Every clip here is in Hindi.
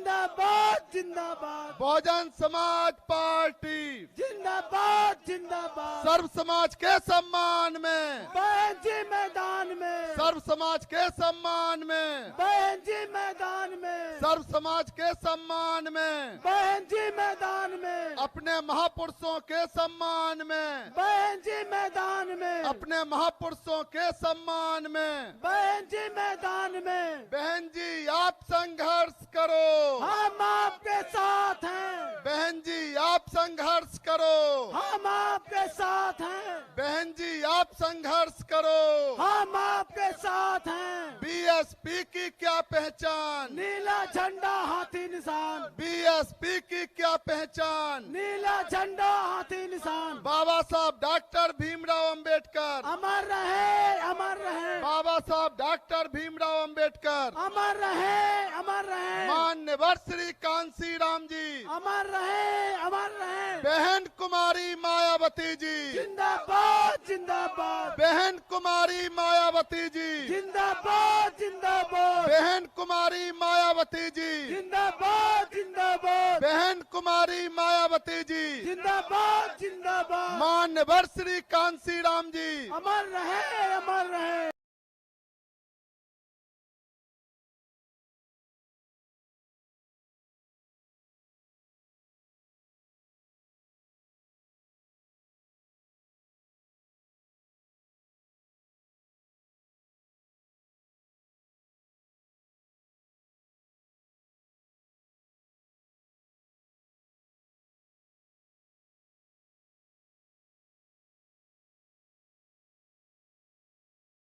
जिंदाबाद जिंदाबाद। बहुजन समाज पार्टी जिंदाबाद जिंदाबाद। सर्व समाज के सम्मान में, बहन जी मैदान में, सर्व समाज के सम्मान में, बहन जी मैदान में, सर्व समाज के सम्मान में, बहन जी मैदान में, अपने महापुरुषों के सम्मान में, बहन जी मैदान में, अपने महापुरुषों के सम्मान में, बहन जी मैदान में। बहन जी आप संघर्ष करो, हम आपके साथ हैं, बहन जी आप संघर्ष करो, हम आपके साथ हैं, बहन जी आप संघर्ष करो। हम आपके साथ हैं। बीएसपी की क्या पहचान, नीला झंडा हाथी निशान, बीएसपी की क्या पहचान, नीला झंडा हाथी निशान। बाबा साहब डॉक्टर भीमराव अंबेडकर, अमर रहे अमर रहे, बाबा साहब डॉक्टर भीमराव अंबेडकर, अमर रहे अमर रहे, मान्यवर श्री कांसी राम जी, अमर रहे अमर रहे। बहन कुमारी मायावती जी, जिंदाबाद जिंदाबाद, बहन कुमारी मायावती जी, जिंदाबाद जिंदाबाद, बहन कुमारी मायावती जी, जिंदाबाद जिंदाबाद, बहन कुमारी मायावती जी, जिंदाबाद जिंदाबाद। मान्यवर श्री कांसी राम जी, अमर रहे अमर रहे।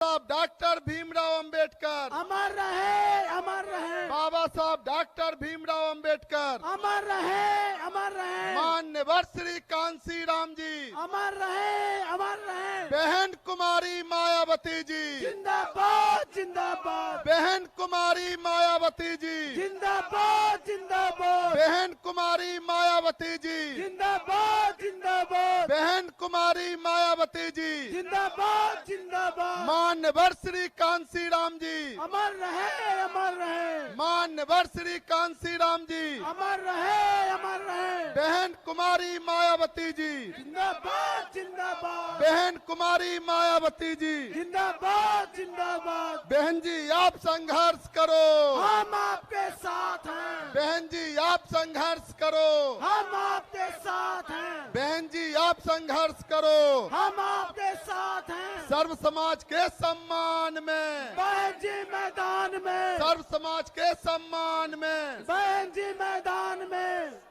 साहब डॉक्टर भीमराव अंबेडकर, अमर रहे अमर रहे, बाबा साहब डॉक्टर भीमराव अंबेडकर, अमर रहे अमर रहे, मान्यवर श्री कांसी राम जी, अमर रहे अमर रहे। बहन कुमारी मायावती जी, जिंदाबाद जिंदाबाद, बहन कुमारी मायावती जी, जिंदाबाद जिंदाबाद, बहन कुमारी मायावती जी, जिंदाबाद जिंदाबाद, बहन कुमारी मायावती जी, जिंदाबाद जिंदाबाद। मान्यवर श्री कांसी राम जी, अमर रहे अमर रहे, मान्यवर श्री कांसी राम जी, अमर रहे अमर रहे। बहन कुमारी मायावती जी, जिंदाबाद जिंदाबाद, बहन कुमारी मायावती जी, जिंदाबाद जिंदाबाद। बहन जी आप संघर्ष करो, हम आपके साथ हैं, बहन जी आप संघर्ष करो, हम आपके साथ हैं, बहन जी आप संघर्ष करो। हम आपके साथ हैं। सर्व समाज के सम्मान में, बहन जी मैदान में, सर्व समाज के सम्मान में, बहन जी मैदान में।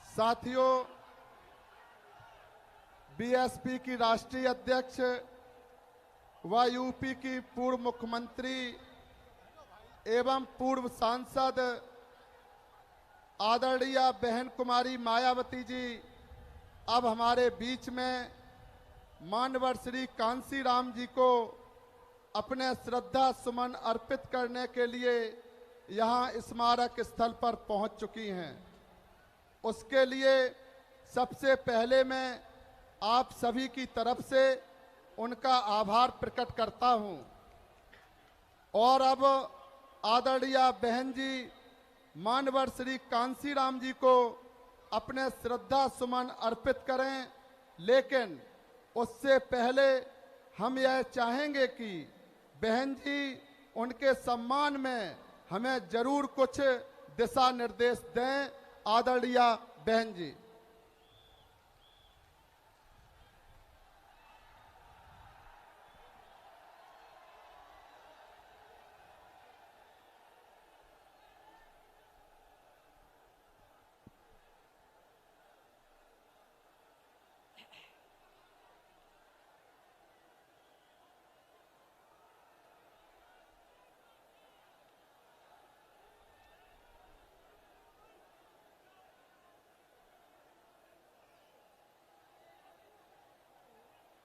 साथियों, बीएसपी की राष्ट्रीय अध्यक्ष व यूपी की पूर्व मुख्यमंत्री एवं पूर्व सांसद आदरणीय बहन कुमारी मायावती जी अब हमारे बीच में मान्यवर श्री कांसी राम जी को अपने श्रद्धा सुमन अर्पित करने के लिए यहाँ स्मारक स्थल पर पहुँच चुकी हैं। उसके लिए सबसे पहले मैं आप सभी की तरफ से उनका आभार प्रकट करता हूं और अब आदरणीय बहन जी मान्यवर श्री कांसी राम जी को अपने श्रद्धा सुमन अर्पित करें, लेकिन उससे पहले हम यह चाहेंगे कि बहन जी उनके सम्मान में हमें जरूर कुछ दिशा निर्देश दें। आदरणीय बहन जी।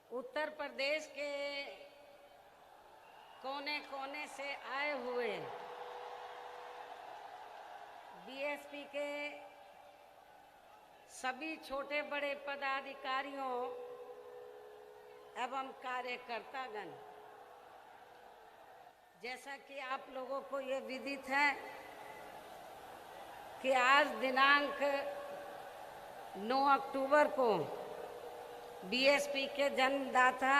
उत्तर प्रदेश के कोने कोने से आए हुए बीएसपी के सभी छोटे बड़े पदाधिकारियों एवं कार्यकर्तागण, जैसा कि आप लोगों को ये विदित है कि आज दिनांक 9 अक्टूबर को बीएसपी के जन्मदाता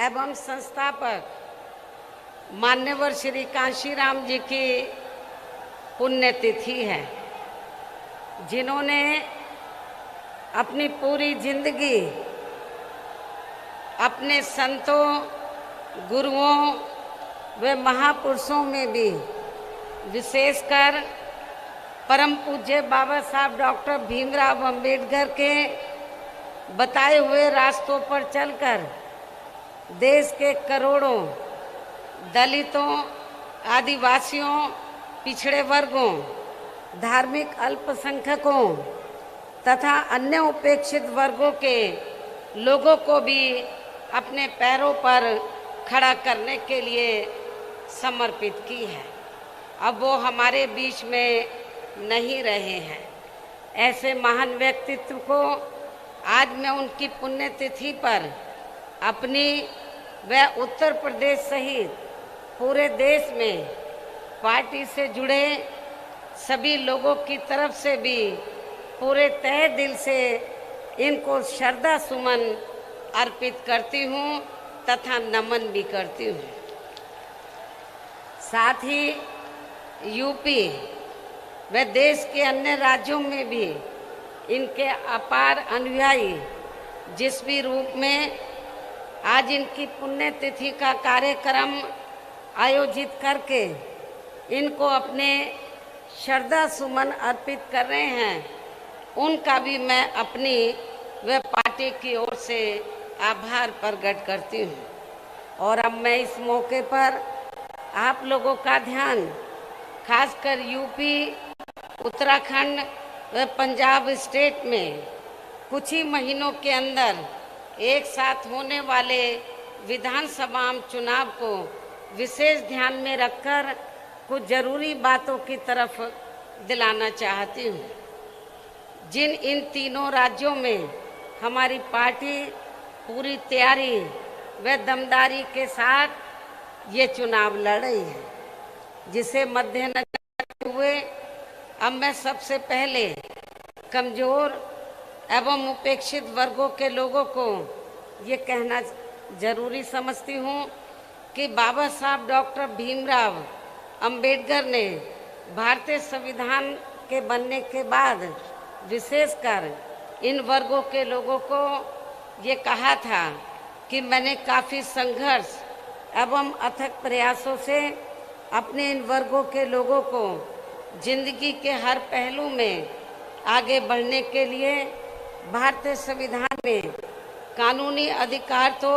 एवं संस्थापक मान्यवर श्री कांशीराम जी की पुण्यतिथि है, जिन्होंने अपनी पूरी जिंदगी अपने संतों, गुरुओं व महापुरुषों में भी विशेषकर परम पूज्य बाबा साहब डॉक्टर भीमराव अंबेडकर के बताए हुए रास्तों पर चलकर देश के करोड़ों दलितों, आदिवासियों, पिछड़े वर्गों, धार्मिक अल्पसंख्यकों तथा अन्य उपेक्षित वर्गों के लोगों को भी अपने पैरों पर खड़ा करने के लिए समर्पित की है। अब वो हमारे बीच में नहीं रहे हैं। ऐसे महान व्यक्तित्व को आज मैं उनकी पुण्यतिथि पर अपनी व उत्तर प्रदेश सहित पूरे देश में पार्टी से जुड़े सभी लोगों की तरफ से भी पूरे तहे दिल से इनको श्रद्धा सुमन अर्पित करती हूँ तथा नमन भी करती हूँ। साथ ही यूपी व देश के अन्य राज्यों में भी इनके अपार अनुयायी जिस भी रूप में आज इनकी पुण्यतिथि का कार्यक्रम आयोजित करके इनको अपने श्रद्धा सुमन अर्पित कर रहे हैं, उनका भी मैं अपनी व पार्टी की ओर से आभार प्रकट करती हूँ। और अब मैं इस मौके पर आप लोगों का ध्यान खासकर यूपी, उत्तराखंड व पंजाब स्टेट में कुछ ही महीनों के अंदर एक साथ होने वाले विधानसभा चुनाव को विशेष ध्यान में रखकर कुछ जरूरी बातों की तरफ दिलाना चाहती हूँ। जिन इन तीनों राज्यों में हमारी पार्टी पूरी तैयारी व दमदारी के साथ ये चुनाव लड़ रही है, जिसे मद्देनजर रखते हुए अब मैं सबसे पहले कमजोर एवं उपेक्षित वर्गों के लोगों को ये कहना जरूरी समझती हूँ कि बाबा साहब डॉक्टर भीमराव अंबेडकर ने भारतीय संविधान के बनने के बाद विशेषकर इन वर्गों के लोगों को ये कहा था कि मैंने काफ़ी संघर्ष एवं अथक प्रयासों से अपने इन वर्गों के लोगों को जिंदगी के हर पहलू में आगे बढ़ने के लिए भारतीय संविधान में कानूनी अधिकार तो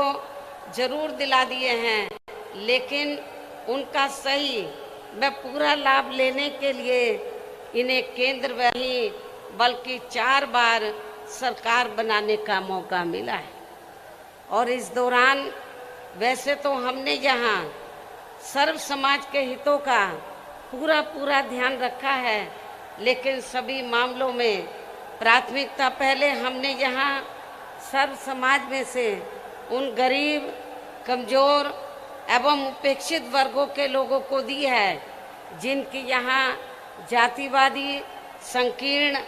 जरूर दिला दिए हैं, लेकिन उनका सही व पूरा लाभ लेने के लिए इन्हें केंद्र में ही बल्कि 4 बार सरकार बनाने का मौका मिला है। और इस दौरान वैसे तो हमने यहाँ सर्व समाज के हितों का पूरा ध्यान रखा है, लेकिन सभी मामलों में प्राथमिकता पहले हमने यहाँ सर्व समाज में से उन गरीब, कमजोर एवं उपेक्षित वर्गों के लोगों को दी है, जिनकी यहाँ जातिवादी, संकीर्ण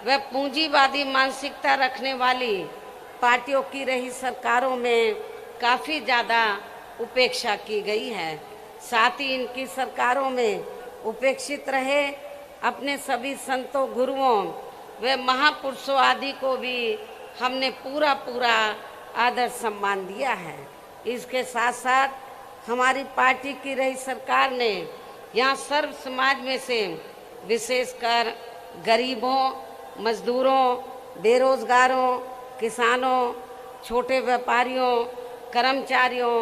व पूंजीवादी मानसिकता रखने वाली पार्टियों की रही सरकारों में काफ़ी ज़्यादा उपेक्षा की गई है। साथ ही इनकी सरकारों में उपेक्षित रहे अपने सभी संतों, गुरुओं व महापुरुषों आदि को भी हमने पूरा आदर सम्मान दिया है। इसके साथ साथ हमारी पार्टी की रही सरकार ने यहाँ सर्व समाज में से विशेषकर गरीबों, मजदूरों, बेरोजगारों, किसानों, छोटे व्यापारियों, कर्मचारियों,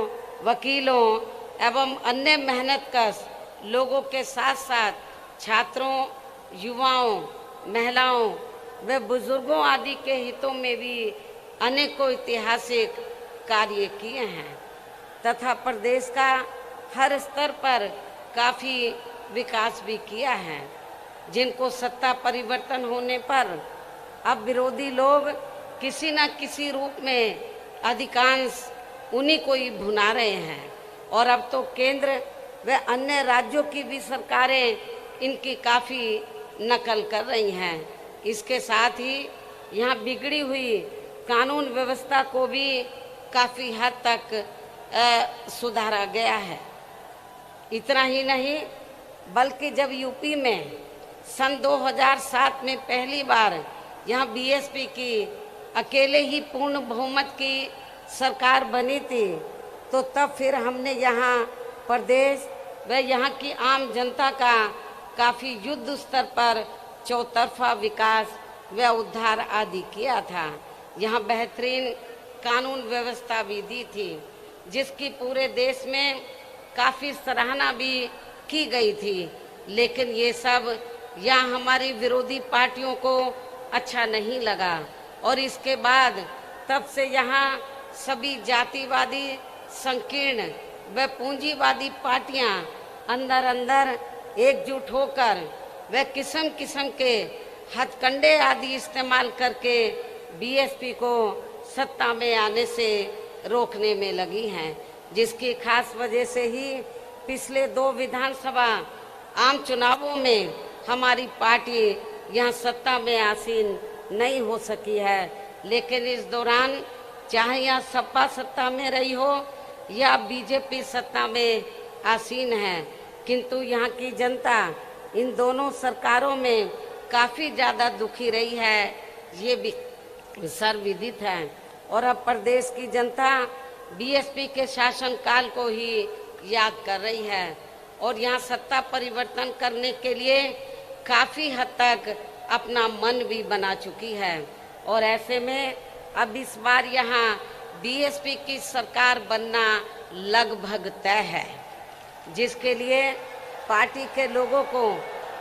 वकीलों एवं अन्य मेहनतकश लोगों के साथ साथ छात्रों, युवाओं, महिलाओं व बुजुर्गों आदि के हितों में भी अनेकों ऐतिहासिक कार्य किए हैं तथा प्रदेश का हर स्तर पर काफ़ी विकास भी किया है, जिनको सत्ता परिवर्तन होने पर अब विरोधी लोग किसी न किसी रूप में अधिकांश उन्हीं को ही भुना रहे हैं। और अब तो केंद्र व अन्य राज्यों की भी सरकारें इनकी काफ़ी नकल कर रही हैं। इसके साथ ही यहाँ बिगड़ी हुई कानून व्यवस्था को भी काफ़ी हद तक सुधारा गया है। इतना ही नहीं बल्कि जब यूपी में सन 2007 में पहली बार यहाँ बीएसपी की अकेले ही पूर्ण बहुमत की सरकार बनी थी, तो तब फिर हमने यहाँ प्रदेश व यहाँ की आम जनता का काफ़ी युद्ध स्तर पर चौतरफा विकास व उद्धार आदि किया था। यहाँ बेहतरीन कानून व्यवस्था भी दी थी, जिसकी पूरे देश में काफ़ी सराहना भी की गई थी। लेकिन ये सब यहाँ हमारी विरोधी पार्टियों को अच्छा नहीं लगा और इसके बाद तब से यहाँ सभी जातिवादी, संकीर्ण व पूंजीवादी पार्टियाँ अंदर अंदर एकजुट होकर व किस्म किस्म के हथकंडे आदि इस्तेमाल करके बीएसपी को सत्ता में आने से रोकने में लगी हैं, जिसकी खास वजह से ही पिछले 2 विधानसभा आम चुनावों में हमारी पार्टी यहाँ सत्ता में आसीन नहीं हो सकी है। लेकिन इस दौरान चाहे यहाँ सपा सत्ता में रही हो या बीजेपी सत्ता में आसीन है, किंतु यहाँ की जनता इन दोनों सरकारों में काफ़ी ज़्यादा दुखी रही है, ये भी सर्वविदित है। और अब प्रदेश की जनता बीएसपी के शासनकाल को ही याद कर रही है और यहाँ सत्ता परिवर्तन करने के लिए काफ़ी हद तक अपना मन भी बना चुकी है। और ऐसे में अब इस बार यहाँ बीएसपी की सरकार बनना लगभग तय है, जिसके लिए पार्टी के लोगों को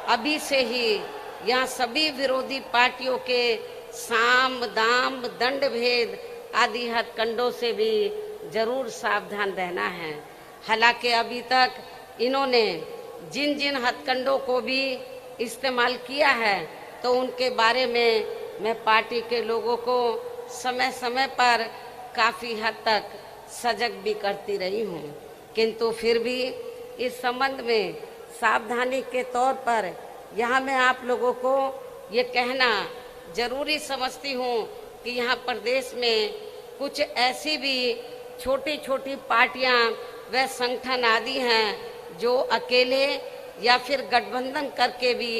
अभी से ही यहाँ सभी विरोधी पार्टियों के साम दाम दंड भेद आदि हथकंडों से भी जरूर सावधान रहना है। हालांकि अभी तक इन्होंने जिन जिन हथकंडों को भी इस्तेमाल किया है तो उनके बारे में मैं पार्टी के लोगों को समय समय पर काफ़ी हद तक सजग भी करती रही हूँ, किंतु फिर भी इस संबंध में सावधानी के तौर पर यहाँ मैं आप लोगों को ये कहना जरूरी समझती हूँ कि यहाँ प्रदेश में कुछ ऐसी भी छोटी छोटी पार्टियाँ व संगठन आदि हैं जो अकेले या फिर गठबंधन करके भी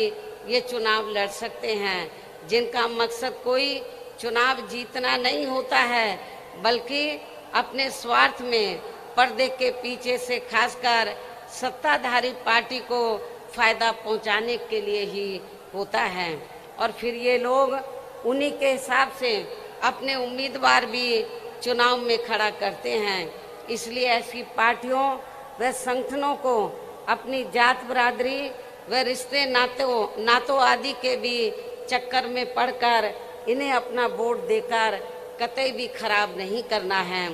ये चुनाव लड़ सकते हैं, जिनका मकसद कोई चुनाव जीतना नहीं होता है, बल्कि अपने स्वार्थ में पर्दे के पीछे से खासकर सत्ताधारी पार्टी को फायदा पहुंचाने के लिए ही होता है। और फिर ये लोग उन्हीं के हिसाब से अपने उम्मीदवार भी चुनाव में खड़ा करते हैं। इसलिए ऐसी पार्टियों व संगठनों को अपनी जात बरादरी व रिश्ते नातों आदि के भी चक्कर में पड़कर इन्हें अपना वोट देकर कतई भी खराब नहीं करना है,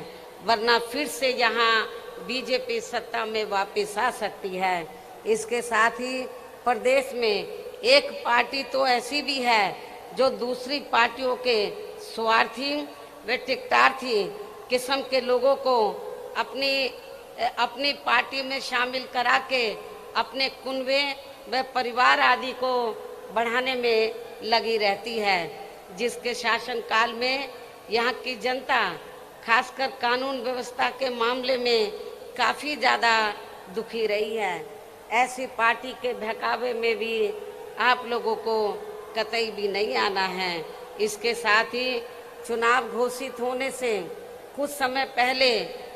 वरना फिर से यहाँ बीजेपी सत्ता में वापस आ सकती है। इसके साथ ही प्रदेश में एक पार्टी तो ऐसी भी है जो दूसरी पार्टियों के स्वार्थी व टिकटार्थी किस्म के लोगों को अपनी पार्टी में शामिल करा के अपने कुनबे व परिवार आदि को बढ़ाने में लगी रहती है, जिसके शासनकाल में यहाँ की जनता खासकर कानून व्यवस्था के मामले में काफ़ी ज़्यादा दुखी रही है। ऐसी पार्टी के बहकावे में भी आप लोगों को कतई भी नहीं आना है। इसके साथ ही चुनाव घोषित होने से कुछ समय पहले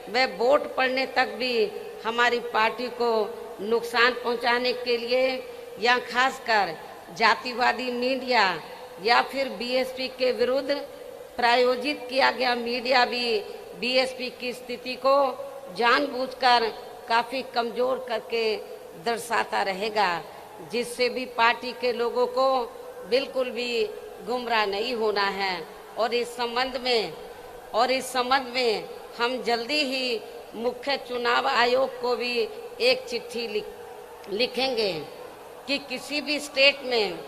वे वोट पड़ने तक भी हमारी पार्टी को नुकसान पहुंचाने के लिए या खासकर जातिवादी मीडिया या फिर बीएसपी के विरुद्ध प्रायोजित किया गया मीडिया भी बीएसपी की स्थिति को जानबूझकर काफ़ी कमज़ोर करके दर्शाता रहेगा, जिससे भी पार्टी के लोगों को बिल्कुल भी गुमराह नहीं होना है। और इस संबंध में हम जल्दी ही मुख्य चुनाव आयोग को भी एक चिट्ठी लिखेंगे कि किसी भी स्टेट में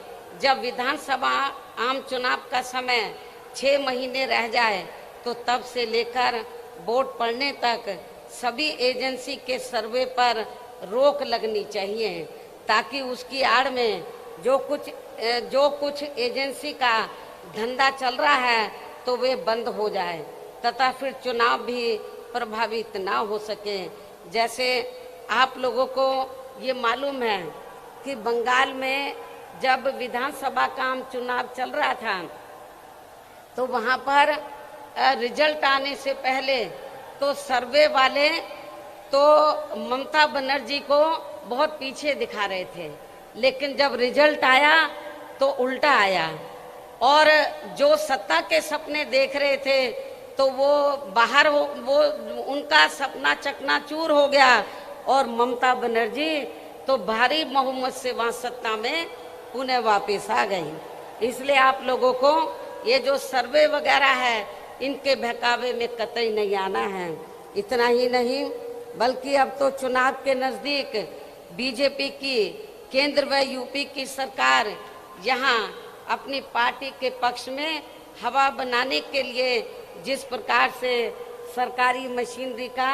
जब विधानसभा आम चुनाव का समय 6 महीने रह जाए तो तब से लेकर वोट पड़ने तक सभी एजेंसी के सर्वे पर रोक लगनी चाहिए, ताकि उसकी आड़ में जो कुछ एजेंसी का धंधा चल रहा है तो वे बंद हो जाए तथा फिर चुनाव भी प्रभावित ना हो सके। जैसे आप लोगों को ये मालूम है कि बंगाल में जब विधानसभा का चुनाव चल रहा था तो वहाँ पर रिजल्ट आने से पहले तो सर्वे वाले तो ममता बनर्जी को बहुत पीछे दिखा रहे थे, लेकिन जब रिजल्ट आया तो उल्टा आया और जो सत्ता के सपने देख रहे थे तो वो बाहर हो, वो उनका सपना चकनाचूर हो गया और ममता बनर्जी तो भारी बहुमत से वहाँ सत्ता में पुनः वापस आ गई। इसलिए आप लोगों को ये जो सर्वे वगैरह है इनके बहकावे में कतई नहीं आना है। इतना ही नहीं बल्कि अब तो चुनाव के नजदीक बीजेपी की केंद्र व यूपी की सरकार यहाँ अपनी पार्टी के पक्ष में हवा बनाने के लिए जिस प्रकार से सरकारी मशीनरी का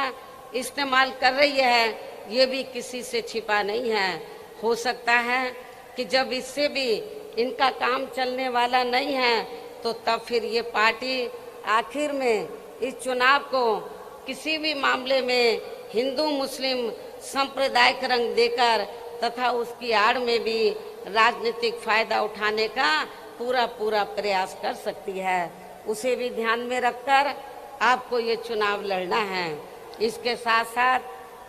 इस्तेमाल कर रही है, ये भी किसी से छिपा नहीं है। हो सकता है कि जब इससे भी इनका काम चलने वाला नहीं है तो तब फिर ये पार्टी आखिर में इस चुनाव को किसी भी मामले में हिंदू मुस्लिम सांप्रदायिक रंग देकर तथा उसकी आड़ में भी राजनीतिक फायदा उठाने का पूरा प्रयास कर सकती है। उसे भी ध्यान में रखकर आपको ये चुनाव लड़ना है। इसके साथ साथ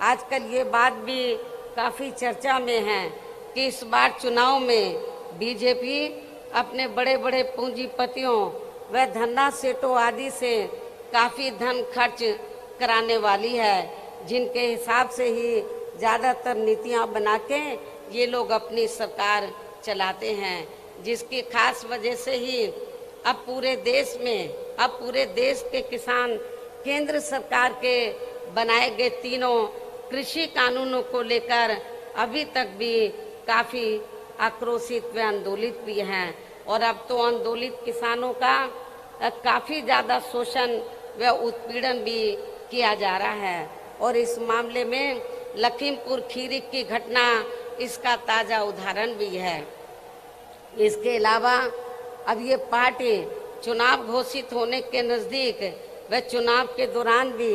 आजकल ये बात भी काफ़ी चर्चा में है कि इस बार चुनाव में बीजेपी अपने बड़े बड़े पूंजीपतियों व धन्ना सेठों आदि से काफ़ी धन खर्च कराने वाली है, जिनके हिसाब से ही ज़्यादातर नीतियां बना के ये लोग अपनी सरकार चलाते हैं, जिसकी खास वजह से ही अब पूरे देश के किसान केंद्र सरकार के बनाए गए तीनों कृषि कानूनों को लेकर अभी तक भी काफ़ी आक्रोशित व आंदोलित भी हैं। और अब तो आंदोलित किसानों का काफ़ी ज़्यादा शोषण व उत्पीड़न भी किया जा रहा है और इस मामले में लखीमपुर खीरी की घटना इसका ताज़ा उदाहरण भी है। इसके अलावा अब ये पार्टी चुनाव घोषित होने के नज़दीक व चुनाव के दौरान भी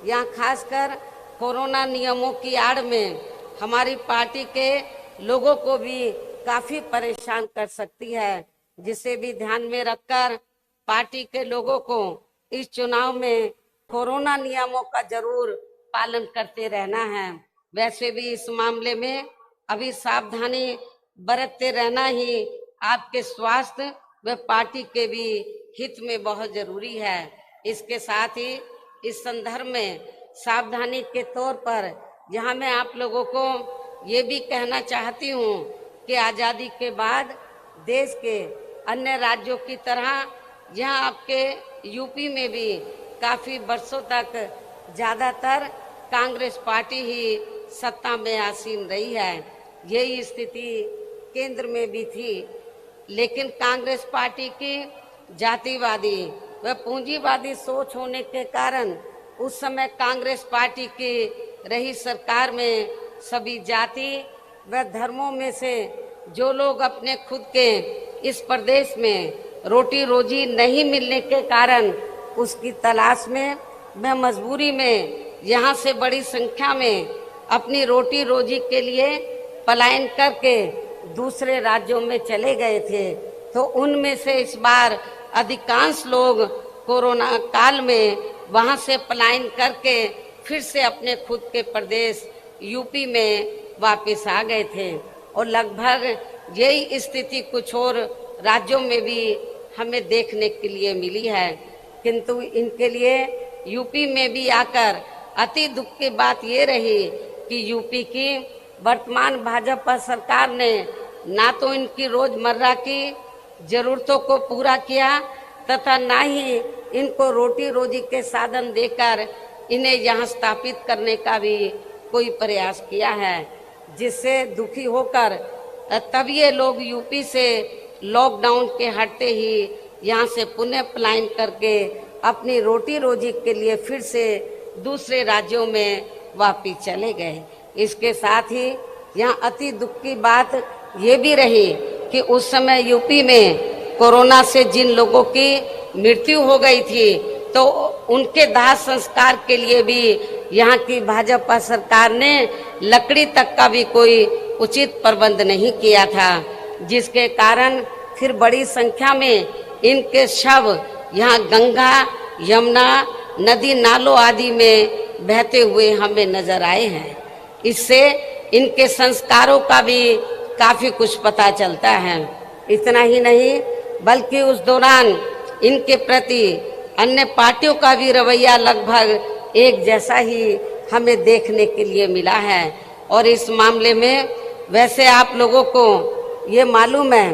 यहाँ खासकर कोरोना नियमों की आड़ में हमारी पार्टी के लोगों को भी काफ़ी परेशान कर सकती है, जिसे भी ध्यान में रखकर पार्टी के लोगों को इस चुनाव में कोरोना नियमों का जरूर पालन करते रहना है। वैसे भी इस मामले में अभी सावधानी बरतते रहना ही आपके स्वास्थ्य व पार्टी के भी हित में बहुत जरूरी है। इसके साथ ही इस संदर्भ में सावधानी के तौर पर यहाँ मैं आप लोगों को ये भी कहना चाहती हूँ कि आज़ादी के बाद देश के अन्य राज्यों की तरह यहाँ आपके यूपी में भी काफ़ी वर्षों तक ज़्यादातर कांग्रेस पार्टी ही सत्ता में आसीन रही है। यही स्थिति केंद्र में भी थी, लेकिन कांग्रेस पार्टी की जातिवादी व पूंजीवादी सोच होने के कारण उस समय कांग्रेस पार्टी की रही सरकार में सभी जाति व धर्मों में से जो लोग अपने खुद के इस प्रदेश में रोटी रोजी नहीं मिलने के कारण उसकी तलाश में व मजबूरी में यहाँ से बड़ी संख्या में अपनी रोटी रोजी के लिए पलायन करके दूसरे राज्यों में चले गए थे। तो उनमें से इस बार अधिकांश लोग कोरोना काल में वहाँ से पलायन करके फिर से अपने खुद के प्रदेश यूपी में वापस आ गए थे और लगभग यही स्थिति कुछ और राज्यों में भी हमें देखने के लिए मिली है। किंतु इनके लिए यूपी में भी आकर अति दुख की बात ये रही कि यूपी की वर्तमान भाजपा सरकार ने ना तो इनकी रोजमर्रा की जरूरतों को पूरा किया तथा ना ही इनको रोटी रोजी के साधन देकर इन्हें यहाँ स्थापित करने का भी कोई प्रयास किया है, जिससे दुखी होकर तब ये लोग यूपी से लॉकडाउन के हटते ही यहाँ से पुनः पलायन करके अपनी रोटी रोजी के लिए फिर से दूसरे राज्यों में वापिस चले गए। इसके साथ ही यहाँ अति दुख की बात ये भी रही कि उस समय यूपी में कोरोना से जिन लोगों की मृत्यु हो गई थी तो उनके दाह संस्कार के लिए भी यहाँ की भाजपा सरकार ने लकड़ी तक का भी कोई उचित प्रबंध नहीं किया था, जिसके कारण फिर बड़ी संख्या में इनके शव यहाँ गंगा यमुना नदी नालों आदि में बहते हुए हमें नजर आए हैं। इससे इनके संस्कारों का भी काफी कुछ पता चलता है। इतना ही नहीं बल्कि उस दौरान इनके प्रति अन्य पार्टियों का भी रवैया लगभग एक जैसा ही हमें देखने के लिए मिला है। और इस मामले में वैसे आप लोगों को ये मालूम है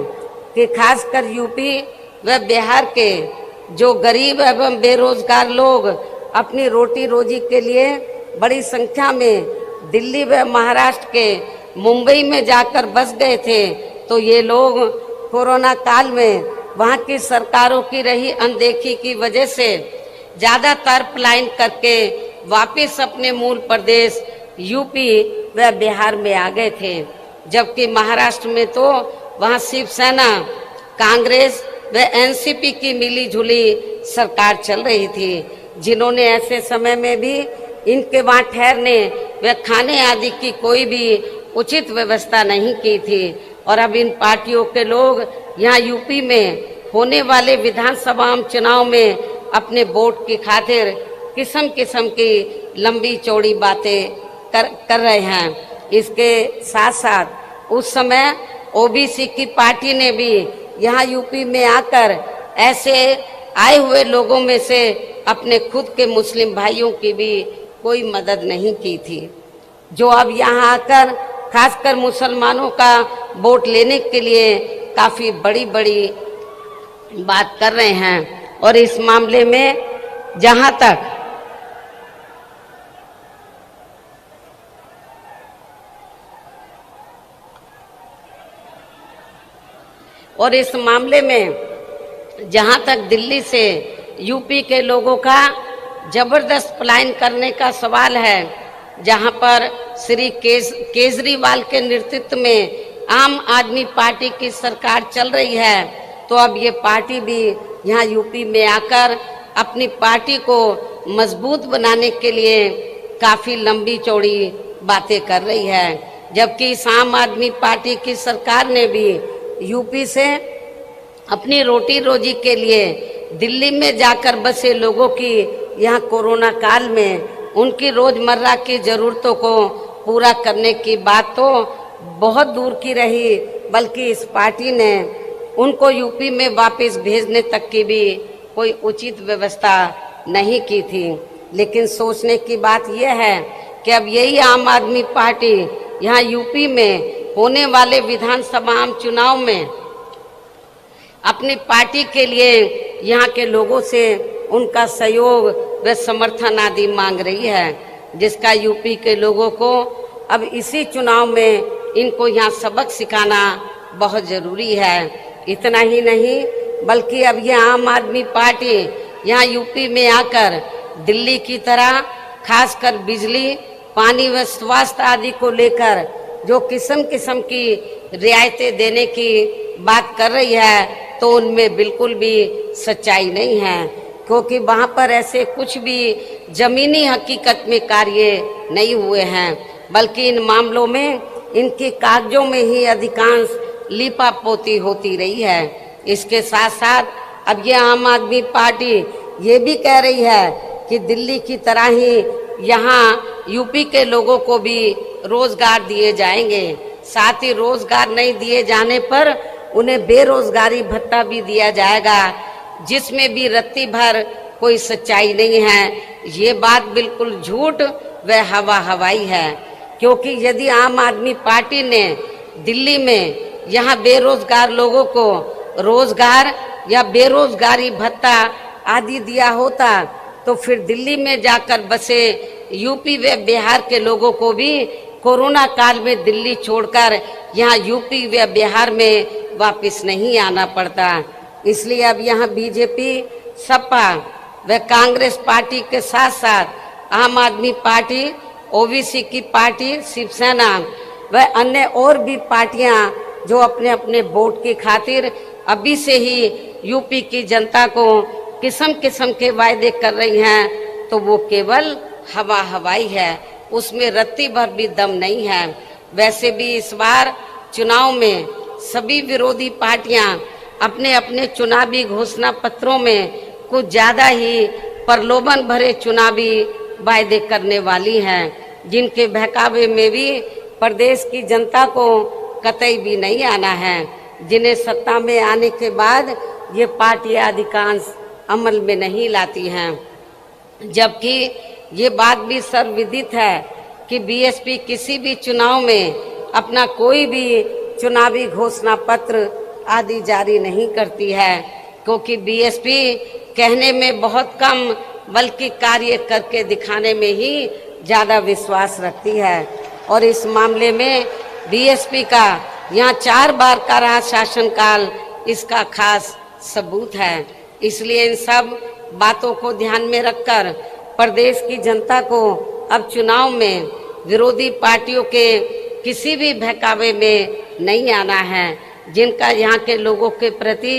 कि खासकर यूपी व बिहार के जो गरीब एवं बेरोजगार लोग अपनी रोटी रोजी के लिए बड़ी संख्या में दिल्ली व महाराष्ट्र के मुंबई में जाकर बस गए थे, तो ये लोग कोरोना काल में वहाँ की सरकारों की रही अनदेखी की वजह से ज़्यादातर पलायन करके वापस अपने मूल प्रदेश यूपी व बिहार में आ गए थे। जबकि महाराष्ट्र में तो वहाँ शिवसेना, कांग्रेस व एनसीपी की मिली जुली सरकार चल रही थी, जिन्होंने ऐसे समय में भी इनके वहाँ ठहरने व खाने आदि की कोई भी उचित व्यवस्था नहीं की थी। और अब इन पार्टियों के लोग यहाँ यूपी में होने वाले विधानसभा चुनाव में अपने वोट की खातिर किस्म किस्म की लंबी चौड़ी बातें कर रहे हैं। इसके साथ साथ उस समय ओबीसी की पार्टी ने भी यहाँ यूपी में आकर ऐसे आए हुए लोगों में से अपने खुद के मुस्लिम भाइयों की भी कोई मदद नहीं की थी, जो अब यहाँ आकर खासकर मुसलमानों का वोट लेने के लिए काफी बड़ी बड़ी बात कर रहे हैं। और इस मामले में जहां तक दिल्ली से यूपी के लोगों का जबरदस्त पलायन करने का सवाल है, जहां पर श्री केजरीवाल के नेतृत्व में आम आदमी पार्टी की सरकार चल रही है, तो अब ये पार्टी भी यहाँ यूपी में आकर अपनी पार्टी को मजबूत बनाने के लिए काफी लंबी चौड़ी बातें कर रही है। जबकि इस आम आदमी पार्टी की सरकार ने भी यूपी से अपनी रोटी रोजी के लिए दिल्ली में जाकर बसे लोगों की यहाँ कोरोना काल में उनकी रोजमर्रा की जरूरतों को पूरा करने की बात तो बहुत दूर की रही, बल्कि इस पार्टी ने उनको यूपी में वापस भेजने तक की भी कोई उचित व्यवस्था नहीं की थी। लेकिन सोचने की बात यह है कि अब यही आम आदमी पार्टी यहाँ यूपी में होने वाले विधानसभा चुनाव में अपनी पार्टी के लिए यहाँ के लोगों से उनका सहयोग व समर्थन आदि मांग रही है, जिसका यूपी के लोगों को अब इसी चुनाव में इनको यहाँ सबक सिखाना बहुत ज़रूरी है। इतना ही नहीं बल्कि अब ये आम आदमी पार्टी यहाँ यूपी में आकर दिल्ली की तरह खासकर बिजली, पानी व स्वास्थ्य आदि को लेकर जो किस्म किस्म की रियायतें देने की बात कर रही है, तो उनमें बिल्कुल भी सच्चाई नहीं है, क्योंकि वहाँ पर ऐसे कुछ भी जमीनी हकीकत में कार्य नहीं हुए हैं, बल्कि इन मामलों में इनके कागजों में ही अधिकांश लीपापोती होती रही है। इसके साथ साथ अब ये आम आदमी पार्टी ये भी कह रही है कि दिल्ली की तरह ही यहाँ यूपी के लोगों को भी रोजगार दिए जाएंगे। साथ ही रोजगार नहीं दिए जाने पर उन्हें बेरोजगारी भत्ता भी दिया जाएगा, जिसमें भी रत्ती भर कोई सच्चाई नहीं है। ये बात बिल्कुल झूठ व हवाई है, क्योंकि यदि आम आदमी पार्टी ने दिल्ली में यहाँ बेरोजगार लोगों को रोजगार या बेरोजगारी भत्ता आदि दिया होता, तो फिर दिल्ली में जाकर बसे यूपी व बिहार के लोगों को भी कोरोना काल में दिल्ली छोड़कर यहाँ यूपी व बिहार में वापस नहीं आना पड़ता। इसलिए अब यहाँ बीजेपी, सपा व कांग्रेस पार्टी के साथ साथ आम आदमी पार्टी, ओबीसी की पार्टी, शिवसेना व अन्य और भी पार्टियां जो अपने अपने वोट की खातिर अभी से ही यूपी की जनता को किस्म किस्म के वायदे कर रही हैं, तो वो केवल हवा हवाई है, उसमें रत्ती भर भी दम नहीं है। वैसे भी इस बार चुनाव में सभी विरोधी पार्टियां अपने अपने चुनावी घोषणा पत्रों में कुछ ज्यादा ही प्रलोभन भरे चुनावी वायदे करने वाली हैं, जिनके बहकावे में भी प्रदेश की जनता को कतई भी नहीं आना है, जिन्हें सत्ता में आने के बाद ये पार्टियां अधिकांश अमल में नहीं लाती हैं। जबकि ये बात भी सर्वविदित है कि बीएसपी किसी भी चुनाव में अपना कोई भी चुनावी घोषणा पत्र आदि जारी नहीं करती है, क्योंकि बीएसपी कहने में बहुत कम बल्कि कार्य करके दिखाने में ही ज़्यादा विश्वास रखती है। और इस मामले में बीएसपी का यहाँ 4 बार का रहा शासनकाल इसका खास सबूत है। इसलिए इन सब बातों को ध्यान में रखकर प्रदेश की जनता को अब चुनाव में विरोधी पार्टियों के किसी भी बहकावे में नहीं आना है, जिनका यहाँ के लोगों के प्रति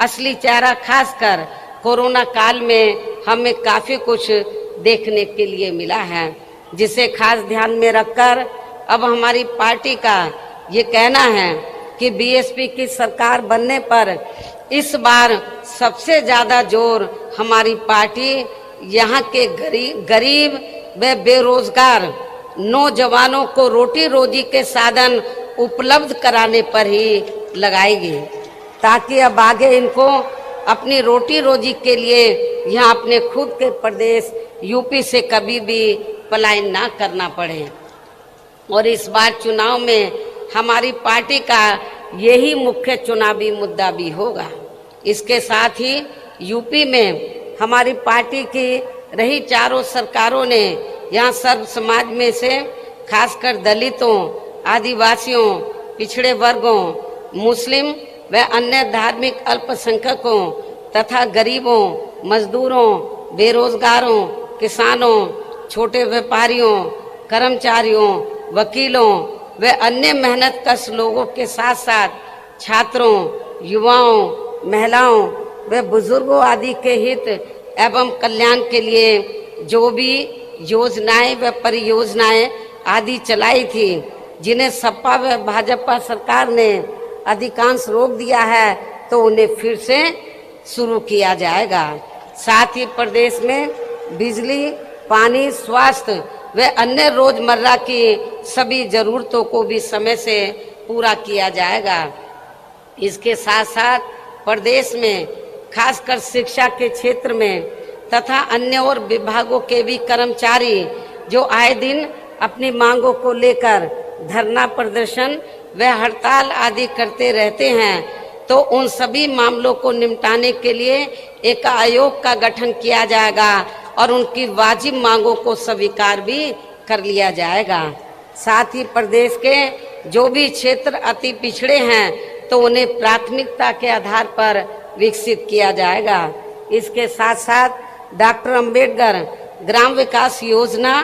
असली चेहरा खासकर कोरोना काल में हमें काफ़ी कुछ देखने के लिए मिला है, जिसे खास ध्यान में रखकर अब हमारी पार्टी का ये कहना है कि बीएसपी की सरकार बनने पर इस बार सबसे ज़्यादा जोर हमारी पार्टी यहाँ के गरीब व बेरोजगार नौजवानों को रोटी रोजी के साधन उपलब्ध कराने पर ही लगाएगी, ताकि अब आगे इनको अपनी रोटी रोजी के लिए यहाँ अपने खुद के प्रदेश यूपी से कभी भी पलायन ना करना पड़े। और इस बार चुनाव में हमारी पार्टी का यही मुख्य चुनावी मुद्दा भी होगा। इसके साथ ही यूपी में हमारी पार्टी की रही चारों सरकारों ने यहाँ सर्व समाज में से खासकर दलितों, आदिवासियों, पिछड़े वर्गों, मुस्लिम व अन्य धार्मिक अल्पसंख्यकों तथा गरीबों, मजदूरों, बेरोजगारों, किसानों, छोटे व्यापारियों, कर्मचारियों, वकीलों व अन्य मेहनतकश लोगों के साथ साथ छात्रों, युवाओं, महिलाओं व बुजुर्गों आदि के हित एवं कल्याण के लिए जो भी योजनाएं व परियोजनाएं आदि चलाई थी, जिन्हें सपा व भाजपा सरकार ने अधिकांश रोक दिया है, तो उन्हें फिर से शुरू किया जाएगा। साथ ही प्रदेश में बिजली, पानी, स्वास्थ्य व अन्य रोजमर्रा की सभी जरूरतों को भी समय से पूरा किया जाएगा। इसके साथ साथ प्रदेश में खासकर शिक्षा के क्षेत्र में तथा अन्य और विभागों के भी कर्मचारी जो आए दिन अपनी मांगों को लेकर धरना प्रदर्शन व हड़ताल आदि करते रहते हैं, तो उन सभी मामलों को निपटाने के लिए एक आयोग का गठन किया जाएगा और उनकी वाजिब मांगों को स्वीकार भी कर लिया जाएगा। साथ ही प्रदेश के जो भी क्षेत्र अति पिछड़े हैं, तो उन्हें प्राथमिकता के आधार पर विकसित किया जाएगा। इसके साथ साथ डॉक्टर अंबेडकर ग्राम विकास योजना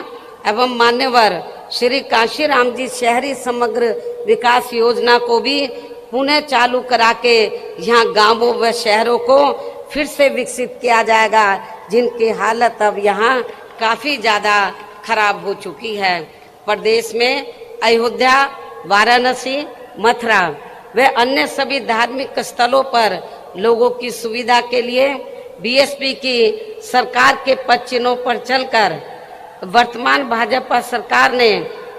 एवं मान्यवर श्री कांशीराम जी शहरी समग्र विकास योजना को भी पुनः चालू करा के यहाँ गांवों व शहरों को फिर से विकसित किया जाएगा, जिनकी हालत अब यहाँ काफ़ी ज़्यादा खराब हो चुकी है। प्रदेश में अयोध्या, वाराणसी, मथुरा व अन्य सभी धार्मिक स्थलों पर लोगों की सुविधा के लिए बीएसपी की सरकार के पद चिन्हों पर चलकर वर्तमान भाजपा सरकार ने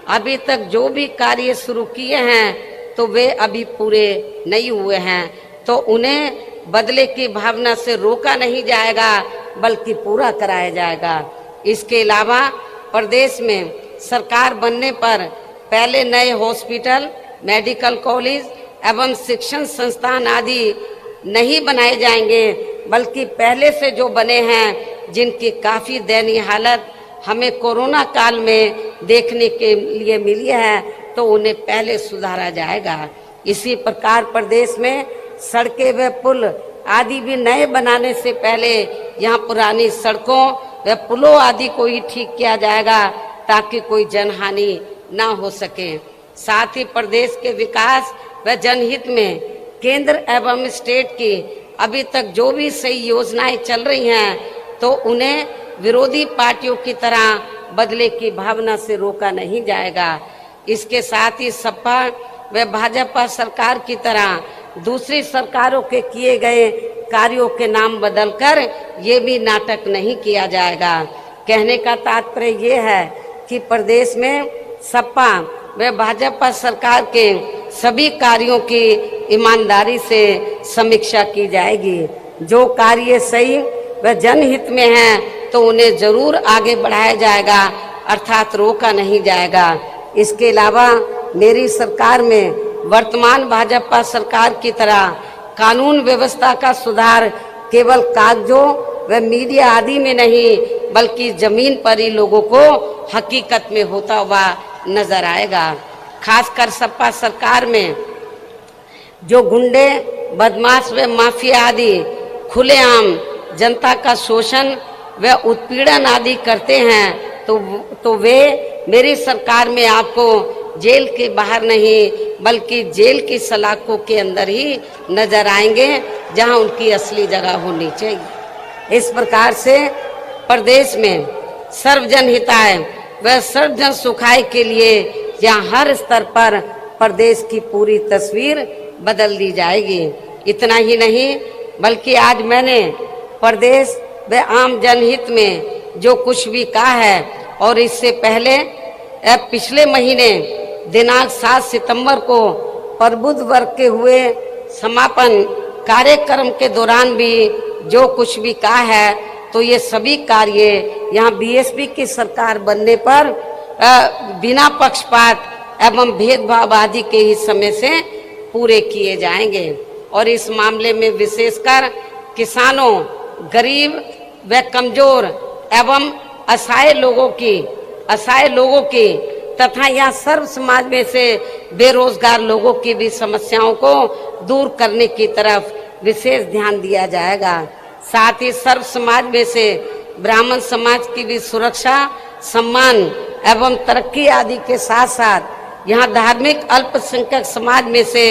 अभी तक जो भी कार्य शुरू किए हैं, तो वे अभी पूरे नहीं हुए हैं, तो उन्हें बदले की भावना से रोका नहीं जाएगा बल्कि पूरा कराया जाएगा। इसके अलावा प्रदेश में सरकार बनने पर पहले नए हॉस्पिटल, मेडिकल कॉलेज एवं शिक्षण संस्थान आदि नहीं बनाए जाएंगे, बल्कि पहले से जो बने हैं, जिनकी काफ़ी दयनीय हालत हमें कोरोना काल में देखने के लिए मिली है, तो उन्हें पहले सुधारा जाएगा। इसी प्रकार प्रदेश में सड़कें व पुल आदि भी नए बनाने से पहले यहाँ पुरानी सड़कों व पुलों आदि को ही ठीक किया जाएगा ताकि कोई जनहानि ना हो सके। साथ ही प्रदेश के विकास व जनहित में केंद्र एवं स्टेट की अभी तक जो भी सही योजनाएं चल रही हैं तो उन्हें विरोधी पार्टियों की तरह बदले की भावना से रोका नहीं जाएगा। इसके साथ ही सपा व भाजपा सरकार की तरह दूसरी सरकारों के किए गए कार्यों के नाम बदलकर ये भी नाटक नहीं किया जाएगा। कहने का तात्पर्य ये है कि प्रदेश में सपा व भाजपा सरकार के सभी कार्यों की ईमानदारी से समीक्षा की जाएगी। जो कार्य सही व जनहित में हैं तो उन्हें जरूर आगे बढ़ाया जाएगा, अर्थात रोका नहीं जाएगा। इसके अलावा मेरी सरकार में वर्तमान भाजपा सरकार की तरह कानून व्यवस्था का सुधार केवल कागजों व मीडिया आदि में नहीं बल्कि जमीन पर ही लोगों को हकीकत में होता हुआ नजर आएगा। खासकर सपा सरकार में जो गुंडे, बदमाश व माफिया आदि खुलेआम जनता का शोषण व उत्पीड़न आदि करते हैं तो वे मेरी सरकार में आपको जेल के बाहर नहीं बल्कि जेल की सलाखों के अंदर ही नजर आएंगे, जहां उनकी असली जगह होनी चाहिए। इस प्रकार से प्रदेश में सर्वजन हिताय व सर्वजन सुखाय के लिए यहाँ हर स्तर पर प्रदेश की पूरी तस्वीर बदल दी जाएगी। इतना ही नहीं बल्कि आज मैंने प्रदेश व आम जनहित में जो कुछ भी कहा है और इससे पहले पिछले महीने दिनांक 7 सितंबर को प्रबुद्ध वर्ग के हुए समापन कार्यक्रम के दौरान भी जो कुछ भी कहा है तो ये सभी कार्य यहाँ बीएसपी की सरकार बनने पर बिना पक्षपात एवं भेदभाव आदि के ही समय से पूरे किए जाएंगे। और इस मामले में विशेषकर किसानों, गरीब व कमजोर एवं असहाय लोगों की तथा यहाँ सर्व समाज में से बेरोजगार लोगों की भी समस्याओं को दूर करने की तरफ विशेष ध्यान दिया जाएगा। साथ ही सर्व समाज में से ब्राह्मण समाज की भी सुरक्षा, सम्मान एवं तरक्की आदि के साथ साथ यहाँ धार्मिक अल्पसंख्यक समाज में से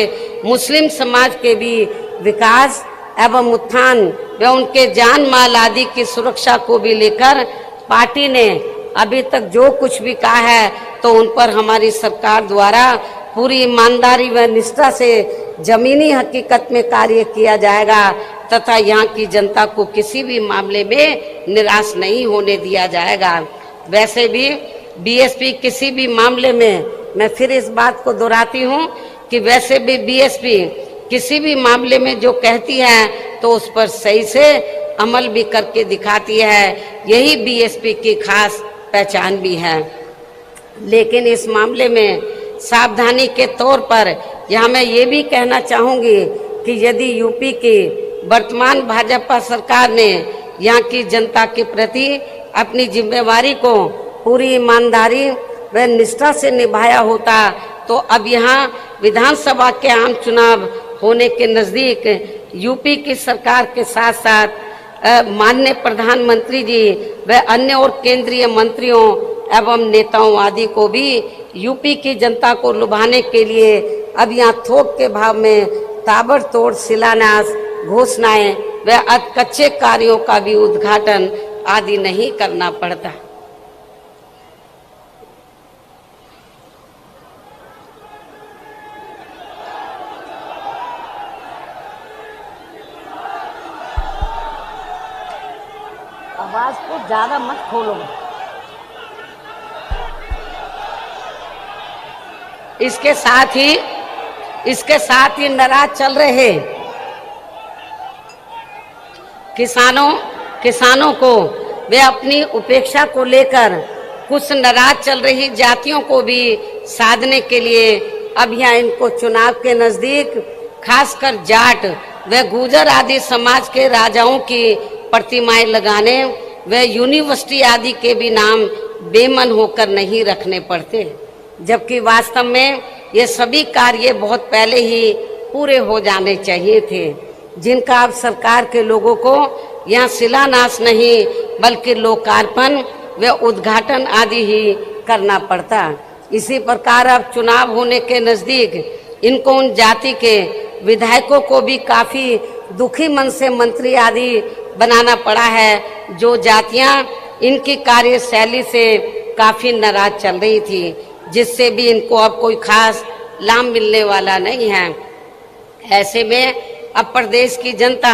मुस्लिम समाज के भी विकास एवं उत्थान व उनके जान माल आदि की सुरक्षा को भी लेकर पार्टी ने अभी तक जो कुछ भी कहा है तो उन पर हमारी सरकार द्वारा पूरी ईमानदारी व निष्ठा से जमीनी हकीकत में कार्य किया जाएगा तथा यहाँ की जनता को किसी भी मामले में निराश नहीं होने दिया जाएगा। वैसे भी बीएसपी किसी भी मामले में, मैं फिर इस बात को दोहराती हूँ कि वैसे भी बीएसपी किसी भी मामले में जो कहती है तो उस पर सही से अमल भी करके दिखाती है। यही बीएसपी की खास पहचान भी है। लेकिन इस मामले में सावधानी के तौर पर यहाँ मैं ये भी कहना चाहूँगी कि यदि यूपी की वर्तमान भाजपा सरकार ने यहाँ की जनता के प्रति अपनी जिम्मेवारी को पूरी ईमानदारी व निष्ठा से निभाया होता तो अब यहाँ विधानसभा के आम चुनाव होने के नज़दीक यूपी की सरकार के साथ साथ माननीय प्रधानमंत्री जी व अन्य और केंद्रीय मंत्रियों एवं नेताओं आदि को भी यूपी की जनता को लुभाने के लिए अब यहाँ थोक के भाव में ताबड़तोड़ शिलान्यास, घोषणाएं व कच्चे कार्यों का भी उद्घाटन आदि नहीं करना पड़ता। आवाज को ज्यादा मत खोलो। इसके साथ ही नाराज चल रहे किसानों को वे अपनी उपेक्षा को लेकर कुछ नाराज चल रही जातियों को भी साधने के लिए अब यहाँ इनको चुनाव के नजदीक खासकर जाट व गुर्जर आदि समाज के राजाओं की प्रतिमाएं लगाने व यूनिवर्सिटी आदि के भी नाम बेमन होकर नहीं रखने पड़ते, जबकि वास्तव में ये सभी कार्य बहुत पहले ही पूरे हो जाने चाहिए थे, जिनका अब सरकार के लोगों को यहाँ शिलान्यास नहीं बल्कि लोकार्पण व उद्घाटन आदि ही करना पड़ता। इसी प्रकार अब चुनाव होने के नजदीक इनको उन जाति के विधायकों को भी काफी दुखी मन से मंत्री आदि बनाना पड़ा है, जो जातियां इनकी कार्यशैली से काफी नाराज चल रही थी, जिससे भी इनको अब कोई खास लाभ मिलने वाला नहीं है। ऐसे में अब प्रदेश की जनता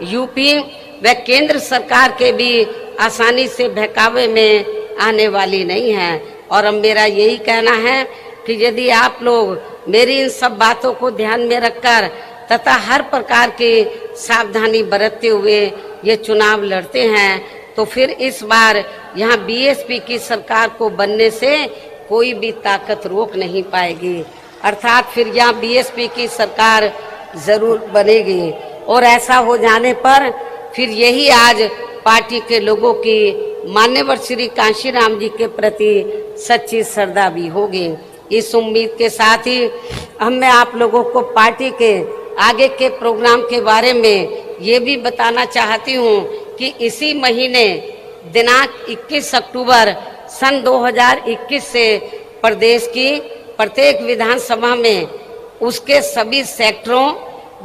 यूपी व केंद्र सरकार के भी आसानी से बहकावे में आने वाली नहीं है। और अब मेरा यही कहना है कि यदि आप लोग मेरी इन सब बातों को ध्यान में रखकर तथा हर प्रकार की सावधानी बरतते हुए ये चुनाव लड़ते हैं तो फिर इस बार यहाँ बीएसपी की सरकार को बनने से कोई भी ताकत रोक नहीं पाएगी। अर्थात फिर यहाँ बीएसपी की सरकार जरूर बनेगी। और ऐसा हो जाने पर फिर यही आज पार्टी के लोगों की मान्यवर श्री कांशीराम जी के प्रति सच्ची श्रद्धा भी होगी। इस उम्मीद के साथ ही मैं आप लोगों को पार्टी के आगे के प्रोग्राम के बारे में ये भी बताना चाहती हूँ कि इसी महीने दिनांक 21 अक्टूबर सन 2021 से प्रदेश की प्रत्येक विधानसभा में उसके सभी सेक्टरों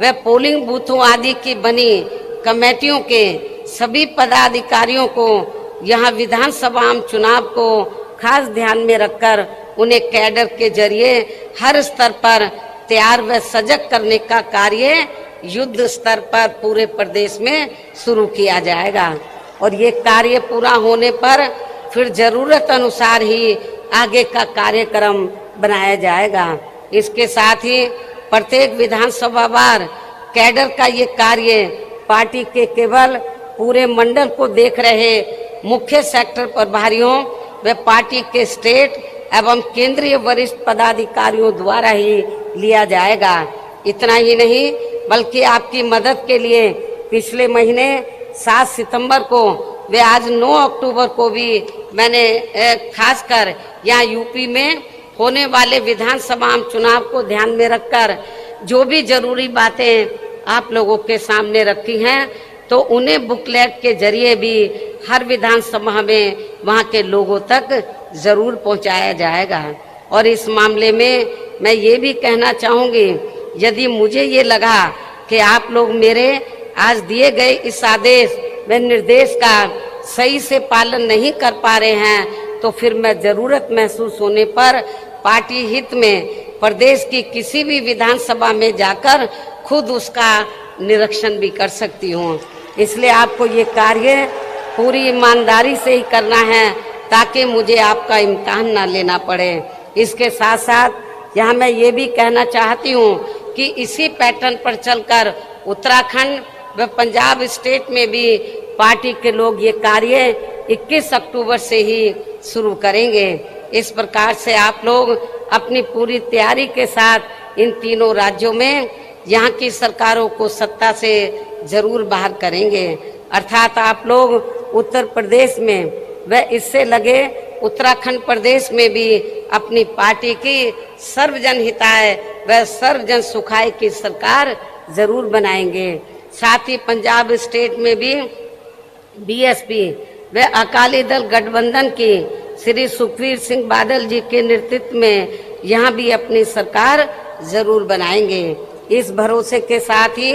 व पोलिंग बूथों आदि की बनी कमेटियों के सभी पदाधिकारियों को यहाँ विधानसभा चुनाव को खास ध्यान में रखकर उन्हें कैडर के जरिए हर स्तर पर तैयार व सजग करने का कार्य युद्ध स्तर पर पूरे प्रदेश में शुरू किया जाएगा। और ये कार्य पूरा होने पर फिर जरूरत अनुसार ही आगे का कार्यक्रम बनाया जाएगा। इसके साथ ही प्रत्येक विधानसभा वार कैडर का ये कार्य पार्टी के केवल पूरे मंडल को देख रहे मुख्य सेक्टर प्रभारियों व पार्टी के स्टेट एवं केंद्रीय वरिष्ठ पदाधिकारियों द्वारा ही लिया जाएगा। इतना ही नहीं बल्कि आपकी मदद के लिए पिछले महीने 7 सितंबर को व आज 9 अक्टूबर को भी मैंने खासकर यहाँ यूपी में होने वाले विधानसभा चुनाव को ध्यान में रखकर जो भी जरूरी बातें आप लोगों के सामने रखी हैं तो उन्हें बुकलेट के जरिए भी हर विधानसभा में वहाँ के लोगों तक जरूर पहुँचाया जाएगा। और इस मामले में मैं ये भी कहना चाहूँगी, यदि मुझे ये लगा कि आप लोग मेरे आज दिए गए इस आदेश व निर्देश का सही से पालन नहीं कर पा रहे हैं तो फिर मैं जरूरत महसूस होने पर पार्टी हित में प्रदेश की किसी भी विधानसभा में जाकर खुद उसका निरीक्षण भी कर सकती हूँ। इसलिए आपको ये कार्य पूरी ईमानदारी से ही करना है ताकि मुझे आपका इम्तिहान ना लेना पड़े। इसके साथ साथ यहाँ मैं ये भी कहना चाहती हूँ कि इसी पैटर्न पर चलकर उत्तराखंड व पंजाब स्टेट में भी पार्टी के लोग ये कार्य 21 अक्टूबर से ही शुरू करेंगे। इस प्रकार से आप लोग अपनी पूरी तैयारी के साथ इन तीनों राज्यों में यहाँ की सरकारों को सत्ता से जरूर बाहर करेंगे। अर्थात आप लोग उत्तर प्रदेश में व इससे लगे उत्तराखंड प्रदेश में भी अपनी पार्टी की सर्वजन हिताय व सर्वजन सुखाय की सरकार जरूर बनाएंगे। साथ ही पंजाब स्टेट में भी बीएसपी व अकाली दल गठबंधन की श्री सुखबीर सिंह बादल जी के नेतृत्व में यहाँ भी अपनी सरकार जरूर बनाएंगे। इस भरोसे के साथ ही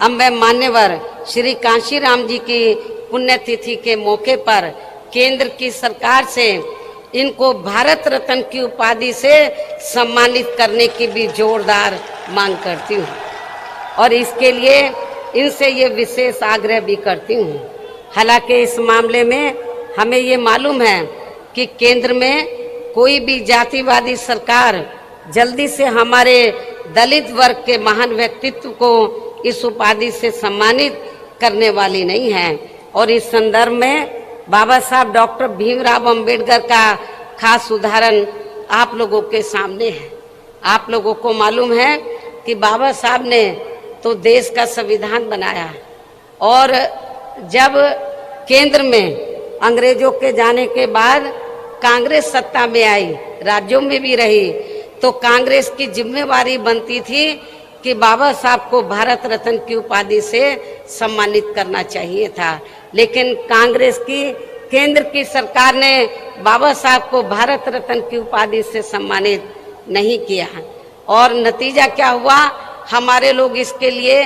अब मैं मान्यवर श्री कांशीराम जी की पुण्यतिथि के मौके पर केंद्र की सरकार से इनको भारत रत्न की उपाधि से सम्मानित करने की भी जोरदार मांग करती हूँ और इसके लिए इनसे ये विशेष आग्रह भी करती हूँ। हालांकि इस मामले में हमें ये मालूम है कि केंद्र में कोई भी जातिवादी सरकार जल्दी से हमारे दलित वर्ग के महान व्यक्तित्व को इस उपाधि से सम्मानित करने वाली नहीं है। और इस संदर्भ में बाबा साहब डॉक्टर भीमराव अंबेडकर का खास उदाहरण आप लोगों के सामने है। आप लोगों को मालूम है कि बाबा साहब ने तो देश का संविधान बनाया और जब केंद्र में अंग्रेजों के जाने के बाद कांग्रेस सत्ता में आई, राज्यों में भी रही, तो कांग्रेस की जिम्मेवारी बनती थी कि बाबा साहब को भारत रत्न की उपाधि से सम्मानित करना चाहिए था, लेकिन कांग्रेस की केंद्र की सरकार ने बाबा साहब को भारत रत्न की उपाधि से सम्मानित नहीं किया। और नतीजा क्या हुआ, हमारे लोग इसके लिए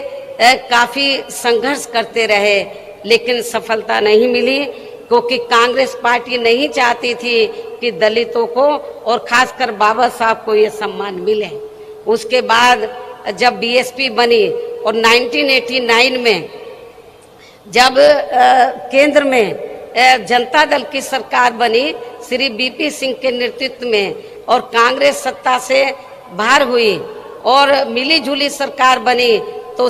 काफी संघर्ष करते रहे, लेकिन सफलता नहीं मिली, क्योंकि कांग्रेस पार्टी नहीं चाहती थी कि दलितों को और खासकर बाबा साहब को ये सम्मान मिले। उसके बाद जब बीएसपी बनी और 1989 में जब केंद्र में जनता दल की सरकार बनी श्री बीपी सिंह के नेतृत्व में, और कांग्रेस सत्ता से बाहर हुई और मिली जुली सरकार बनी, तो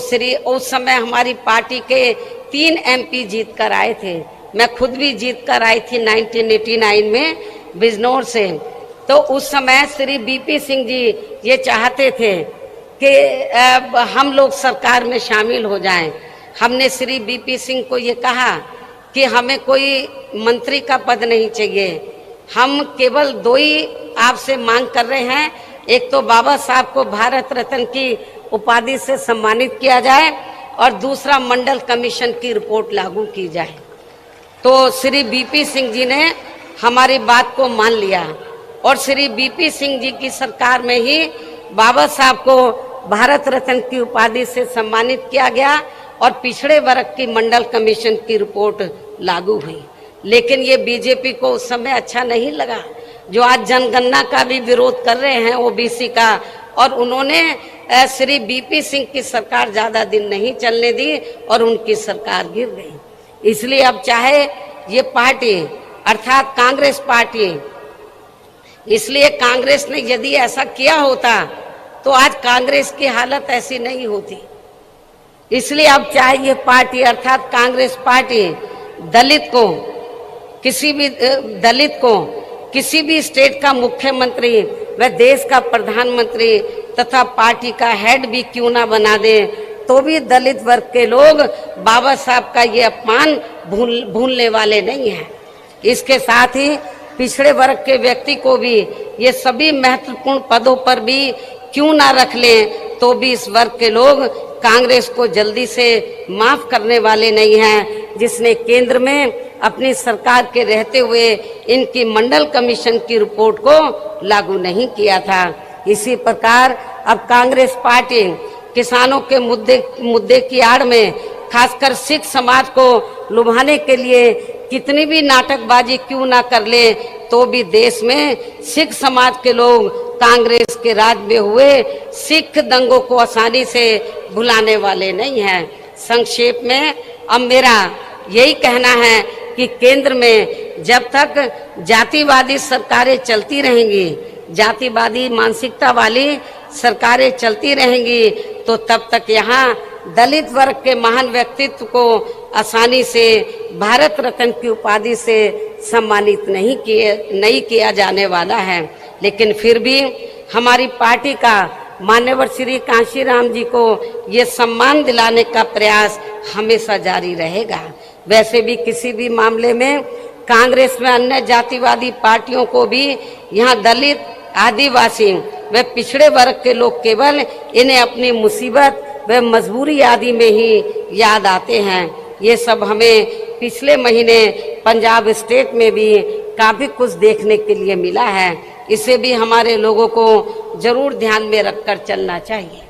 उस समय हमारी पार्टी के 3 एमपी जीत कर आए थे। मैं खुद भी जीत कर आई थी 1989 में बिजनौर से। तो उस समय श्री बीपी सिंह जी ये चाहते थे कि हम लोग सरकार में शामिल हो जाएं। हमने श्री बीपी सिंह को ये कहा कि हमें कोई मंत्री का पद नहीं चाहिए, हम केवल 2 ही आपसे मांग कर रहे हैं, एक तो बाबा साहब को भारत रत्न की उपाधि से सम्मानित किया जाए और दूसरा मंडल कमीशन की रिपोर्ट लागू की जाए। तो श्री बीपी सिंह जी ने हमारी बात को मान लिया और श्री बीपी सिंह जी की सरकार में ही बाबा साहब को भारत रत्न की उपाधि से सम्मानित किया गया और पिछड़े वर्ग की मंडल कमीशन की रिपोर्ट लागू हुई। लेकिन ये बीजेपी को उस समय अच्छा नहीं लगा, जो आज जनगणना का भी विरोध कर रहे हैं ओबीसी का, और उन्होंने श्री बीपी सिंह की सरकार ज्यादा दिन नहीं चलने दी और उनकी सरकार गिर गई। इसलिए अब चाहे ये पार्टी अर्थात कांग्रेस पार्टी, इसलिए कांग्रेस ने यदि ऐसा किया होता तो आज कांग्रेस की हालत ऐसी नहीं होती। इसलिए अब चाहे ये पार्टी अर्थात कांग्रेस पार्टी दलित को किसी भी स्टेट का मुख्यमंत्री व देश का प्रधानमंत्री तथा पार्टी का हेड भी क्यों ना बना दे, तो भी दलित वर्ग के लोग बाबा साहब का ये अपमान भूलने वाले नहीं हैं। इसके साथ ही पिछड़े वर्ग के व्यक्ति को भी ये सभी महत्वपूर्ण पदों पर भी क्यों ना रख लें, तो भी इस वर्ग के लोग कांग्रेस को जल्दी से माफ करने वाले नहीं हैं, जिसने केंद्र में अपनी सरकार के रहते हुए इनकी मंडल कमीशन की रिपोर्ट को लागू नहीं किया था। इसी प्रकार अब कांग्रेस पार्टी किसानों के मुद्दे की आड़ में खासकर सिख समाज को लुभाने के लिए कितनी भी नाटकबाजी क्यों ना कर ले, तो भी देश में सिख समाज के लोग कांग्रेस के राज में हुए सिख दंगों को आसानी से भुलाने वाले नहीं हैं। संक्षेप में अब मेरा यही कहना है कि केंद्र में जब तक जातिवादी सरकारें चलती रहेंगी, जातिवादी मानसिकता वाली सरकारें चलती रहेंगी, तो तब तक यहाँ दलित वर्ग के महान व्यक्तित्व को आसानी से भारत रत्न की उपाधि से सम्मानित नहीं किया जाने वाला है। लेकिन फिर भी हमारी पार्टी का मान्यवर श्री कांशीराम जी को ये सम्मान दिलाने का प्रयास हमेशा जारी रहेगा। वैसे भी किसी भी मामले में कांग्रेस में अन्य जातिवादी पार्टियों को भी यहाँ दलित, आदिवासी व पिछड़े वर्ग के लोग केवल इन्हें अपनी मुसीबत व मजबूरी आदि में ही याद आते हैं। ये सब हमें पिछले महीने पंजाब स्टेट में भी काफी कुछ देखने के लिए मिला है। इसे भी हमारे लोगों को जरूर ध्यान में रखकर चलना चाहिए।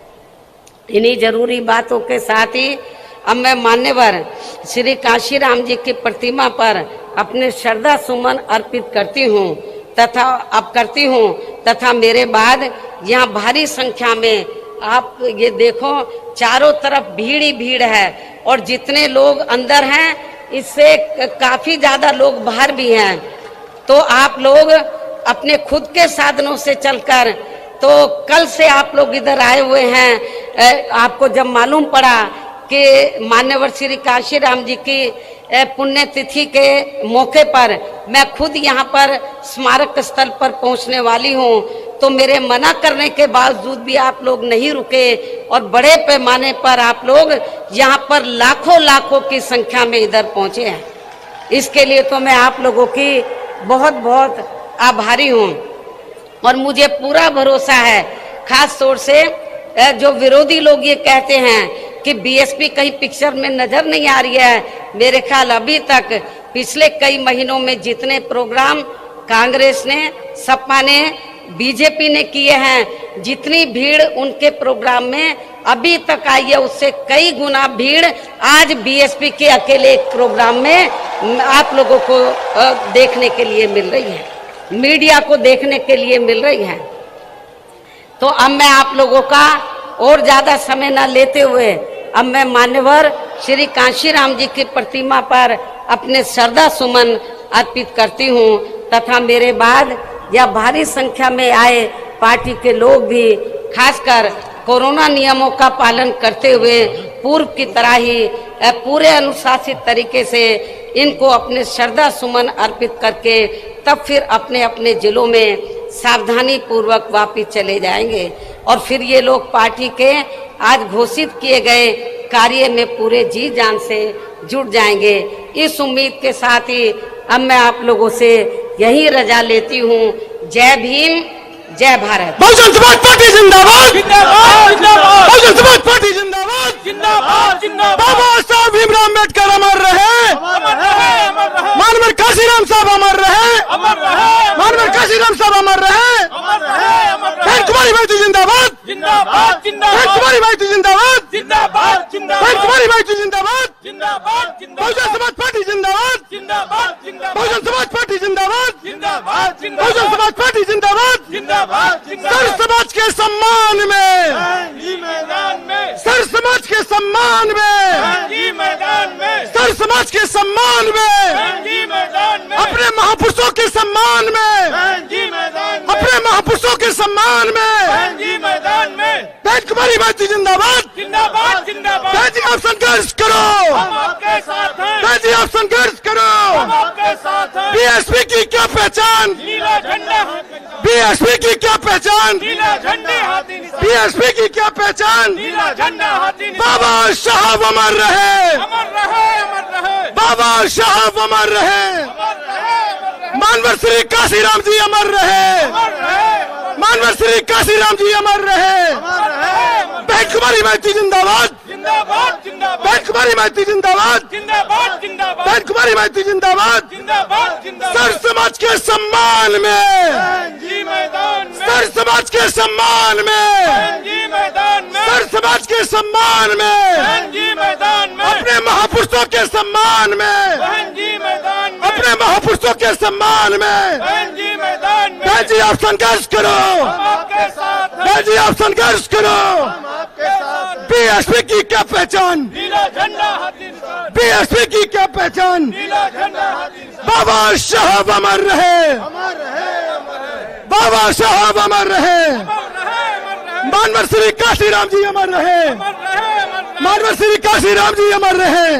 इन्हीं जरूरी बातों के साथ ही अब मैं मान्यवर श्री कांशीराम जी की प्रतिमा पर अपने श्रद्धा सुमन अर्पित करती हूँ तथा मेरे बाद यहाँ भारी संख्या में आप ये देखो चारों तरफ भीड़ ही भीड़ है और जितने लोग अंदर हैं इससे काफी ज्यादा लोग बाहर भी हैं। तो आप लोग अपने खुद के साधनों से चलकर, तो कल से आप लोग इधर आए हुए हैं, आपको जब मालूम पड़ा कि मान्यवर श्री कांशीराम जी की पुण्यतिथि के मौके पर मैं खुद यहाँ पर स्मारक स्थल पर पहुँचने वाली हूँ, तो मेरे मना करने के बावजूद भी आप लोग नहीं रुके और बड़े पैमाने पर आप लोग यहाँ पर लाखों की संख्या में इधर पहुँचे हैं। इसके लिए तो मैं आप लोगों की बहुत बहुत आभारी हूँ और मुझे पूरा भरोसा है, खास तौर से जो विरोधी लोग ये कहते हैं कि बीएसपी कहीं पिक्चर में नजर नहीं आ रही है, मेरे ख्याल अभी तक पिछले कई महीनों में जितने प्रोग्राम कांग्रेस ने, सपा ने, बीजेपी ने किए हैं, जितनी भीड़ उनके प्रोग्राम में अभी तक आई है उससे कई गुना भीड़ आज बीएसपी के अकेले एक प्रोग्राम में आप लोगों को देखने के लिए मिल रही है, मीडिया को देखने के लिए मिल रही है। तो अब मैं आप लोगों का और ज्यादा समय न लेते हुए अब मैं मान्यवर श्री कांशीराम जी की प्रतिमा पर अपने श्रद्धा सुमन अर्पित करती हूँ तथा मेरे बाद यह भारी संख्या में आए पार्टी के लोग भी खासकर कोरोना नियमों का पालन करते हुए पूर्व की तरह ही पूरे अनुशासित तरीके से इनको अपने श्रद्धा सुमन अर्पित करके तब फिर अपने अपने जिलों में सावधानी पूर्वक वापिस चले जाएंगे और फिर ये लोग पार्टी के आज घोषित किए गए कार्य में पूरे जी जान से जुट जाएंगे। इस उम्मीद के साथ ही अब मैं आप लोगों से यही रजा लेती हूँ। जय भीम, जय भारत। बहुजन समाज पार्टी जिंदाबाद, जिंदाबाद, बहुजन समाज पार्टी जिंदाबाद, जिंदाबाद, जिंदाबाद। बाबा साहब भीमराव अम्बेडकर अमर रहे, मानवर काशीराम साहब अमर रहे, मानवर काशीराम साहब अमर रहे, बहन कुमारी भाई जिंदाबाद, जिंदाबाद, जिंदाबाद, बहन कुमारी भाई जिंदाबाद, जिंदाबाद, जिंदाबाद, बहन कुमारी भाई जिंदाबाद, जिंदाबाद, जिंदाबाद, बहुजन समाज पार्टी जिंदाबाद, जिंदाबाद, जिंदाबाद, बहुजन समाज पार्टी जिंदाबाद, जिंदाबाद, जिंदाबाद, बहुजन समाज पार्टी जिंदाबाद, जिंदाबाद, जिंदाबाद। सर समाज के सम्मान में, मैदान में, सर समाज के सम्मान में, मैदान में, सर समाज के सम्मान में, मैदान में, अपने महापुरुषों के सम्मान में, मैदान में, अपने महापुरुषों के सम्मान में, मैदान में, बहन कुमारी भाई जिंदाबाद, जिंदाबाद, जिंदाबाद। बहन जी आप संघर्ष करो, हम आपके साथ हैं, बहन जी आप संघर्ष करो, हम आपके साथ हैं। बीएसपी की क्या पहचान, नीला झंडा, बीएसपी की क्या पहचान, नीला झंडे हाथी निशान, बीएसपी की क्या पहचान, नीला झंडा हाथी निशान। बाबा साहब अमर रहे, अमर रहे, अमर रहे, बाबा साहब अमर रहे, अमर रहे, मानवर श्री काशीराम जी अमर रहे, अमर रहे, मानवर श्री काशीराम जी अमर रहे, अमर रहे। बहन कुमारी माइती जिंदाबाद, जिंदाबाद, जिंदाबाद, बहन कुमारी माइती जिंदाबाद, जिंदाबाद, जिंदाबाद, बहन कुमारी माइती जिंदाबाद, जिंदाबाद, जिंदाबाद। सर समाज के सम्मान में, जी मैदान में, सर समाज के सम्मान में, जी मैदान में, सर समाज के सम्मान में, जी मैदान में, अपने महापुरुषों के सम्मान में, जी मैदान में, अपने महापुरुषों के सम्मान में, जी मैदान में। बहन जी आप संघर्ष करो, हम आपके साथ हैं, बहन जी आप संघर्ष करो, हम आपके साथ। बीएसपी की क्या पहचान, नीला झंडा हाथी निशान, बीएसपी की क्या पहचान, नीला झंडा हाथी निशान। बाबा साहब अमर रहे, अमर रहे, अमर रहे, बाबा साहब अमर रहे, मानवर श्री काशीराम जी अमर रहे, मानवर श्री काशीराम जी अमर रहे।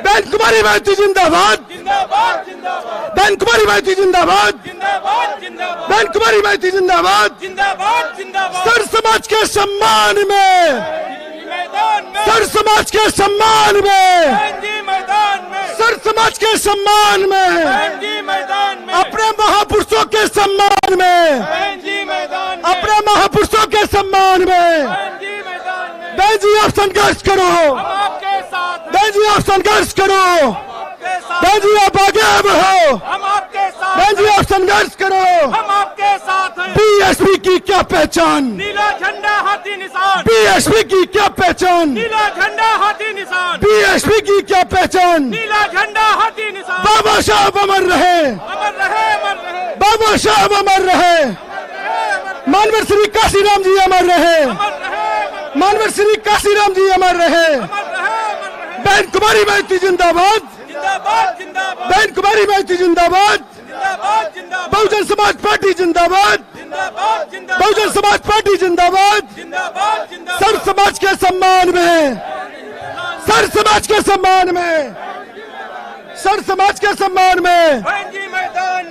बहन कुमारी माइती जिंदाबाद, जिंदाबाद, जिंदाबाद, बहन कुमारी माइती जिंदाबाद, जिंदाबाद, जिंदाबाद, बहन कुमारी माइती जिंदाबाद, जिंदाबाद, जिंदाबाद। सर समाज के सम्मान में, मैदान में, सर समाज के सम्मान में, मैदान में, सर समाज के सम्मान में, मैदान में, अपने महापुरुषों के सम्मान में, मैदान में, अपने महापुरुषों के सम्मान में, मैदान में। बहन जी आप संघर्ष करो, हम आपके साथ, बहन जी आप संघर्ष करो, बहन जी आप आगे बढ़ो, हम आपके साथ, बहन जी आप संघर्ष करो, हम आपके साथ हैं। बीएसपी की क्या पहचान, नीला झंडा हाथी निशान, बीएसपी की क्या पहचान, नीला झंडा हाथी निशान, बीएसपी की क्या पहचान, नीला झंडा हाथी निशान। बाबा साहब अमर रहे, अमर रहे, अमर रहे, बाबा साहब अमर रहे, मानवर श्री काशीराम जी अमर रहे, मानवर श्री काशीराम जी अमर रहे। बहन कुमारी माइती जिंदाबाद, जिंदाबाद, जिंदाबाद, बहन कुमारी माइती जिंदाबाद, जिंदाबाद, जिंदाबाद, बहुजन समाज पार्टी जिंदाबाद, जिंदाबाद, जिंदाबाद, बहुजन समाज पार्टी जिंदाबाद, जिंदाबाद, जिंदाबाद। सर समाज के सम्मान में, सर समाज के सम्मान में, सर समाज के सम्मान में,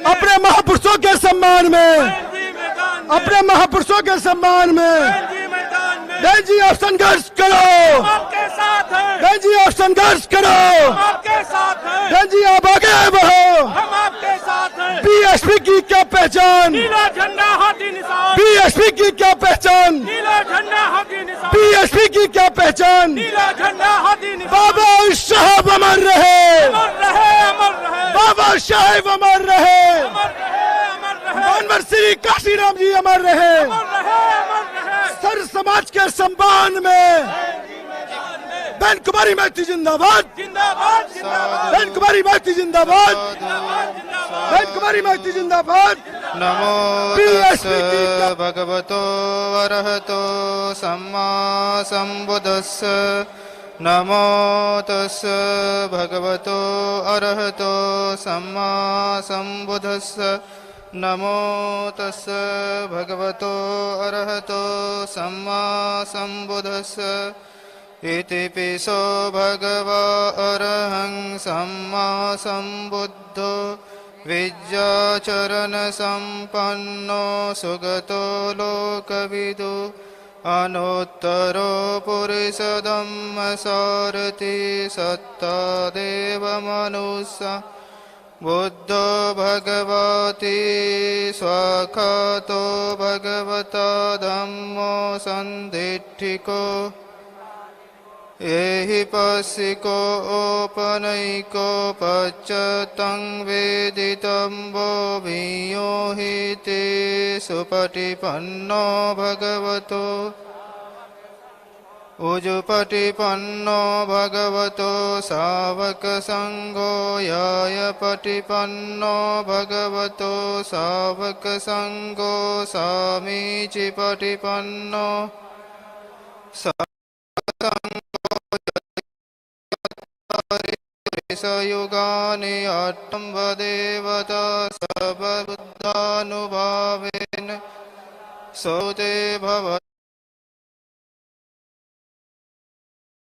अपने महापुरुषों के सम्मान में, अपने महापुरुषों के सम्मान में। बहन जी आप संघर्ष करो, आपके साथ हैं, बहन जी आप संघर्ष करो, आपके साथ हैं, बहन जी आप आगे बढ़ो, हम आपके साथ हैं। बीएसपी की क्या पहचान, नीला झंडा हाथी निशान, बीएसपी की क्या पहचान, नीला झंडा हाथी निशान, बीएसपी की क्या पहचान, नीला झंडा हाथी निशान, बाबा साहब अमर रहे, अमर रहे, अमर रहे, बाबा साहेब अमर रहे, अमर रहे, अमर रहे, मानवर श्री काशीराम जी अमर रहे। अमर रहे, अमर रहे। सर समाज के सम्मान में बहन कुमारी माइती जिंदाबाद, जिंदाबाद, जिंदाबाद, बहन कुमारी माइती जिंदाबाद, बहन कुमारी माइती जिंदाबाद। नमो BSP तस् की क्या- भगवतो अरहतो सम्मा सम्बुद्धस्स नमो तस् भगवतो अरहतो सम्मा सम्बुद्धस्स नमो तस् भगवतो अरहतो सम्मा सम्बुद्धस्स इति पिसो भगवा अरहं सम्मा सम्बुद्धो विद्याचरण संपन्नो सुगतो लोकविदु अनुत्तरो पुरुषधम्म सारथि सत्ता देव मनुष्य बुद्धो भगवती स्वाखातो भगवता धम्मो सन्दिठिको एहि पश्यिको ओपनैको पश्चतं वेदितं वो भियो हि ते सुपटिपन्नो भगवतो उजुपटिपन्नो भगवतो सावकसङ्घो यायपटिपन्नो भगवतो सावकसङ्घो सामीचिपटिपन्नो युगानि अट्टं वदेवता सबुद्धानुभावेन सोते भव